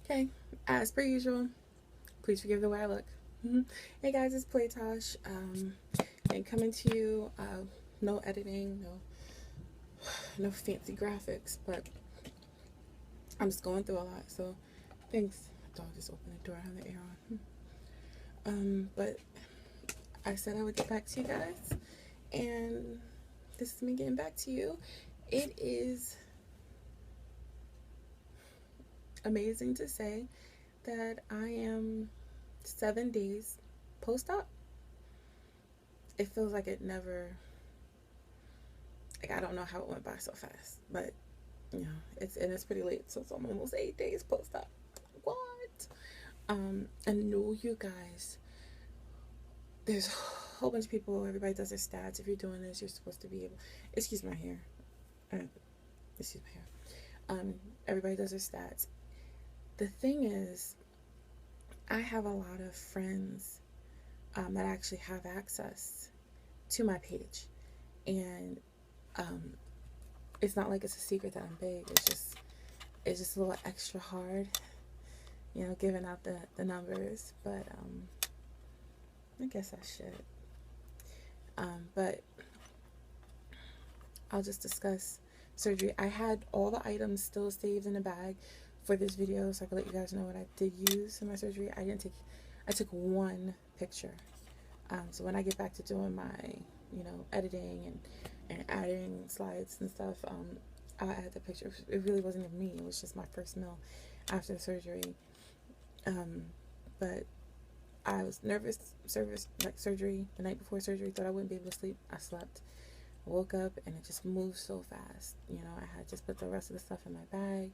Okay, as per usual, please forgive the way I look. Hey guys, it's Playtosh, and coming to you, no editing, no fancy graphics, but I'm just going through a lot, so thanks. Dog just opened the door, I have the air on. But I said I would get back to you guys, and this is me getting back to you. It is amazing to say that I am 7 days post-op. It feels like it never, like I don't know how it went by so fast, but it's pretty late, so I'm almost 8 days post-op. What? I know you guys, there's a whole bunch of people, everybody does their stats. If you're doing this, you're supposed to be able, excuse my hair, excuse my hair, everybody does their stats. The thing is, I have a lot of friends that actually have access to my page, and it's not like it's a secret that I'm big. It's just a little extra hard, giving out the numbers. But I guess I should. But I'll just discuss surgery. I had all the items still saved in a bag for this video, so I could let you guys know what I did use in my surgery. I took one picture. So when I get back to doing my, editing and adding slides and stuff, I'll add the picture. It really wasn't even me. It was just my first meal after the surgery. But I was nervous, surgery, the night before surgery, thought I wouldn't be able to sleep. I slept. I woke up and it just moved so fast. I had just put the rest of the stuff in my bag.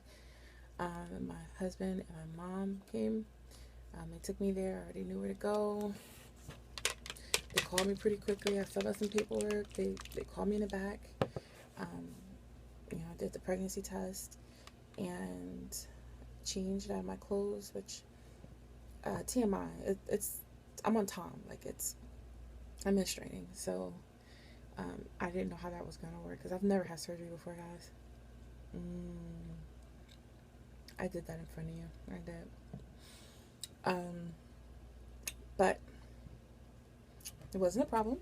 And my husband and my mom came. They took me there. I already knew where to go. They called me pretty quickly. I filled out some paperwork. They called me in the back. I did the pregnancy test and changed out of my clothes, which TMI. I'm on Tom. I'm menstruating, so I didn't know how that was gonna work because I've never had surgery before, guys. I did that in front of you. I did. But it wasn't a problem.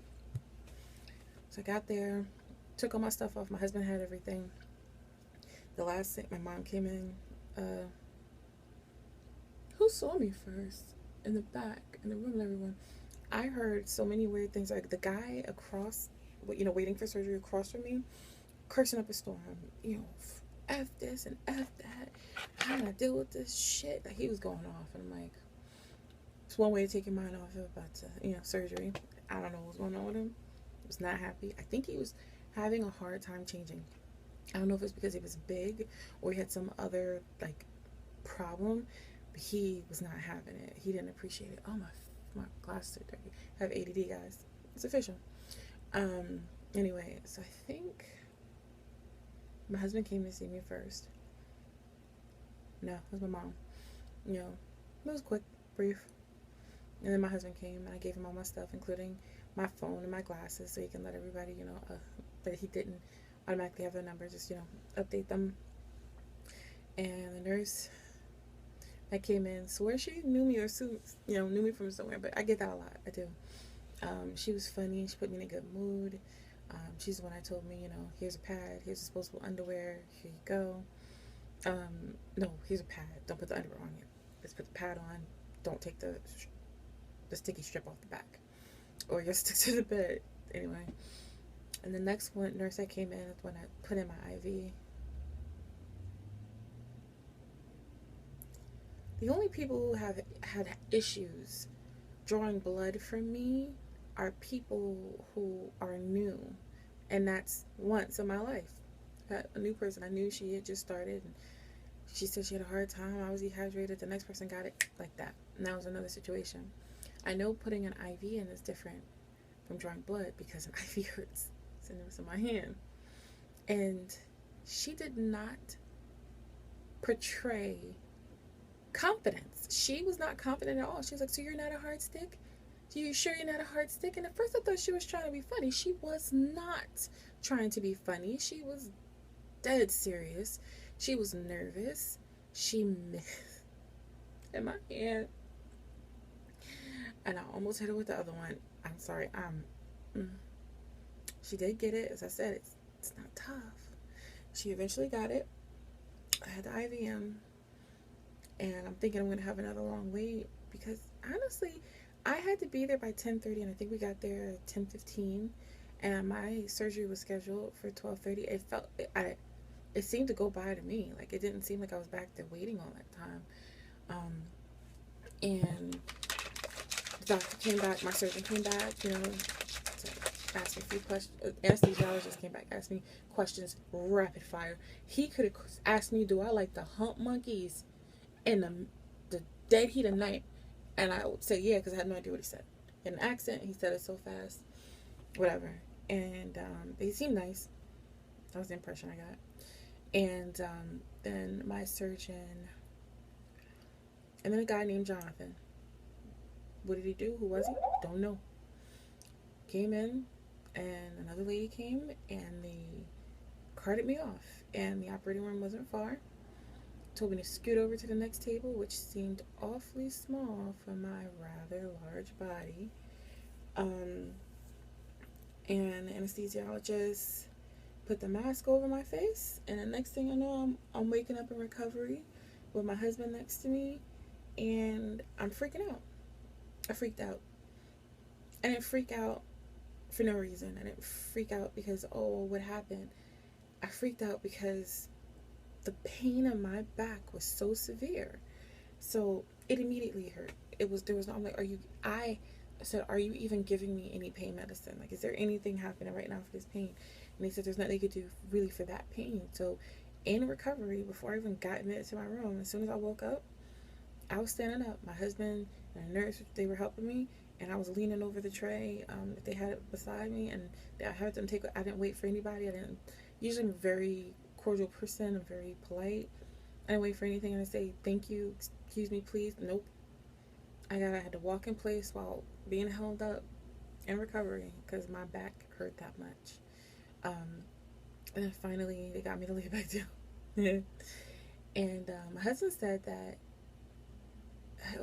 So I got there, took all my stuff off. My husband had everything. The last thing, my mom came in. Who saw me first? In the back, in the room, and everyone. I heard so many weird things. Like the guy across, waiting for surgery across from me, cursing up a storm. F this and F that. How do I deal with this shit? Like, he was going off, and I'm like, it's one way to take your mind off of about surgery. I don't know what was going on with him. He was not happy. I think he was having a hard time changing. I don't know if it's because he was big or he had some other problem, but he was not having it. He didn't appreciate it. Oh, my glasses are dirty. I have ADD, guys. It's official. Anyway, so I think my husband came to see me first. No, it was my mom. It was quick, brief. And then my husband came and I gave him all my stuff, including my phone and my glasses, so he can let everybody, but he didn't automatically have their numbers, just, update them. And the nurse that came in swore she knew me or knew me from somewhere, but I get that a lot. I do. She was funny. She put me in a good mood. She's the one that told me, here's a pad, here's disposable underwear, here you go. No, here's a pad. Don't put the underwear on yet. Just put the pad on. Don't take the sticky strip off the back, or you'll stick to the bed. Anyway, and the next one nurse that came in is when I put in my IV. The only people who have had issues drawing blood from me are people who are new, and that's once in my life. A new person, I knew she had just started, and she said she had a hard time. I was dehydrated. The next person got it like that, and that was another situation. I know putting an IV in is different from drawing blood because an IV hurts. So it was in my hand, and she did not portray confidence. She was not confident at all. She was like, "So you're not a hard stick? Are you sure you're not a hard stick?" And at first I thought she was trying to be funny. She was not trying to be funny. She was dead serious. She was nervous. She missed. in my hand, and I almost hit her with the other one. I'm sorry. She did get it. As I said, it's not tough. She eventually got it. I had the IVM, and I'm thinking I'm gonna have another long wait because honestly, I had to be there by 10:30, and I think we got there at 10:15, and my surgery was scheduled for 12:30. It seemed to go by to me. Like, it didn't seem like I was back there waiting all that time. And the doctor came back, my surgeon came back, to ask me a few questions. Anesthesiologist came back, asked me questions, rapid fire. He could have asked me, do I like the hump monkeys in the dead heat of night? And I would say, yeah, because I had no idea what he said. In an accent, he said it so fast. Whatever. And they seemed nice. That was the impression I got. And then my surgeon, and then a guy named Jonathan. What did he do? Who was he? Don't know. Came in, and another lady came, and they carted me off. And the operating room wasn't far. Told me to scoot over to the next table, which seemed awfully small for my rather large body. And the anesthesiologist put the mask over my face, and the next thing I know, I'm waking up in recovery with my husband next to me, and I'm freaking out. I freaked out. I didn't freak out for no reason. I didn't freak out because, oh, what happened? I freaked out because the pain in my back was so severe. So it immediately hurt. I'm like, I said, are you even giving me any pain medicine? Like, is there anything happening right now for this pain? And they said, there's nothing they could do really for that pain. So in recovery, before I even got admitted to my room, as soon as I woke up, I was standing up. My husband and a nurse, they were helping me, and I was leaning over the tray that they had beside me, and I had them I didn't wait for anybody. Usually I'm a very cordial person. I'm very polite. I didn't wait for anything. And I say, thank you, excuse me, please. Nope. I had to walk in place while being held up in recovery because my back hurt that much. And then finally, they got me to lay back down. And my husband said that,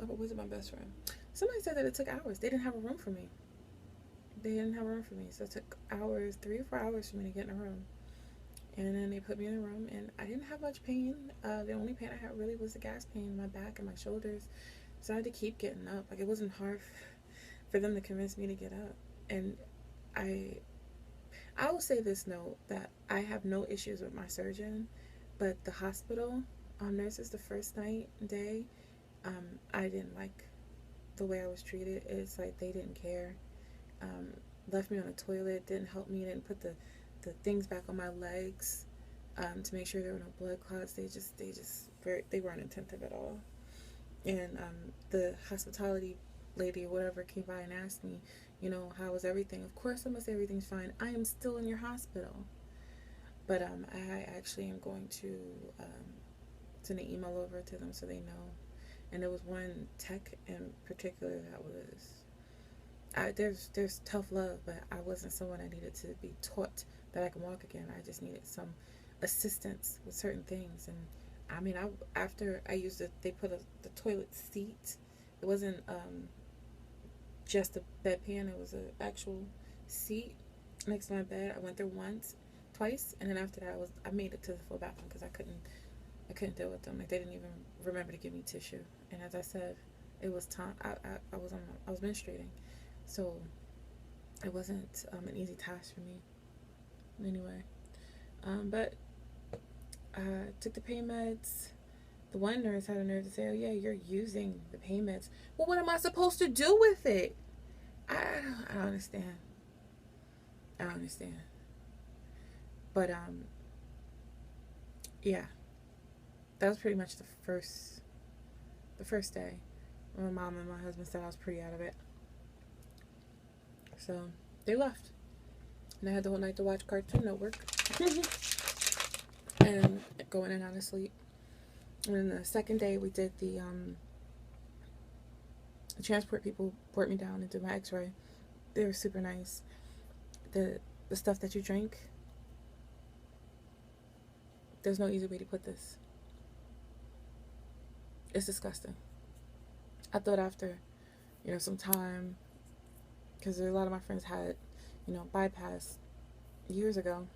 was it my best friend? Somebody said that it took hours. They didn't have a room for me. So it took hours, 3 or 4 hours for me to get in a room. And then they put me in a room, and I didn't have much pain. The only pain I had really was the gas pain in my back and my shoulders. So I had to keep getting up. Like, it wasn't hard for them to convince me to get up. And I will say this note, that I have no issues with my surgeon, but the hospital nurses the first day, I didn't like the way I was treated. It's like they didn't care. Left me on the toilet, didn't help me, didn't put the things back on my legs to make sure there were no blood clots. They weren't attentive at all. And the hospitality lady or whatever came by and asked me, how was everything? Of course I must say everything's fine. I am still in your hospital. But I actually am going to send an email over to them so they know. And there was one tech in particular that was, there's tough love, but I wasn't someone I needed to be taught that I can walk again. I just needed some assistance with certain things. And I mean, after I used it, they put the toilet seat. It wasn't just a bedpan. It was an actual seat next to my bed. I went there twice, and then after that, I made it to the full bathroom because I couldn't deal with them. Like, they didn't even remember to give me tissue. And as I said, it was time. I was menstruating, so it wasn't an easy task for me. Anyway, but I took the pain meds. The one nurse had a nerve to say, "Oh yeah, you're using the pain meds." Well, what am I supposed to do with it? I don't understand. But yeah, that was pretty much the first day. My mom and my husband said I was pretty out of it, so they left, and I had the whole night to watch Cartoon Network and go in and out of sleep. And then the second day, we did the transport people brought me down and did my x-ray. They were super nice. The stuff that you drink, there's no easy way to put this. It's disgusting. I thought after, some time, because a lot of my friends had, bypass years ago,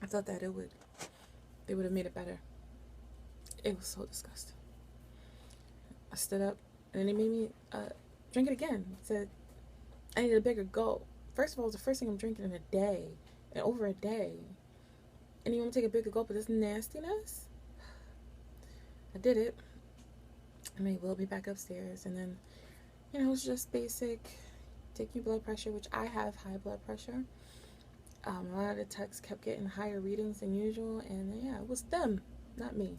I thought that they would have made it better. It was so disgusting. I stood up, and then they made me drink it again. Said I needed a bigger gulp. First of all, it was the first thing I'm drinking in a day, and over a day. And you want to take a bigger gulp of this nastiness? I did it. I mean, we'll be back upstairs, and then, it's just basic. Take your blood pressure, which I have high blood pressure. A lot of the techs kept getting higher readings than usual, and yeah, it was them, not me.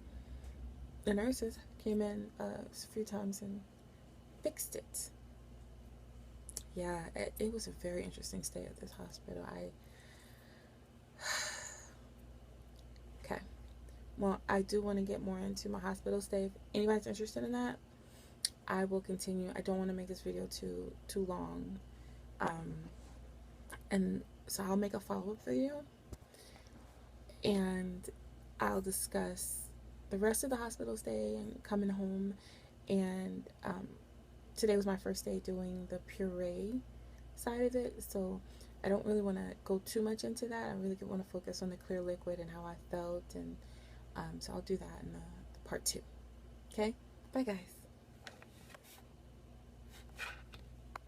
The nurses came in a few times and fixed it. Yeah, it was a very interesting stay at this hospital. Okay. Well, I do want to get more into my hospital stay. If anybody's interested in that, I will continue. I don't want to make this video too long. And so I'll make a follow-up video, and I'll discuss the rest of the hospital stay and coming home. And today was my first day doing the puree side of it, so I don't really want to go too much into that. I really want to focus on the clear liquid and how I felt, and so I'll do that in the part 2. Okay, bye guys.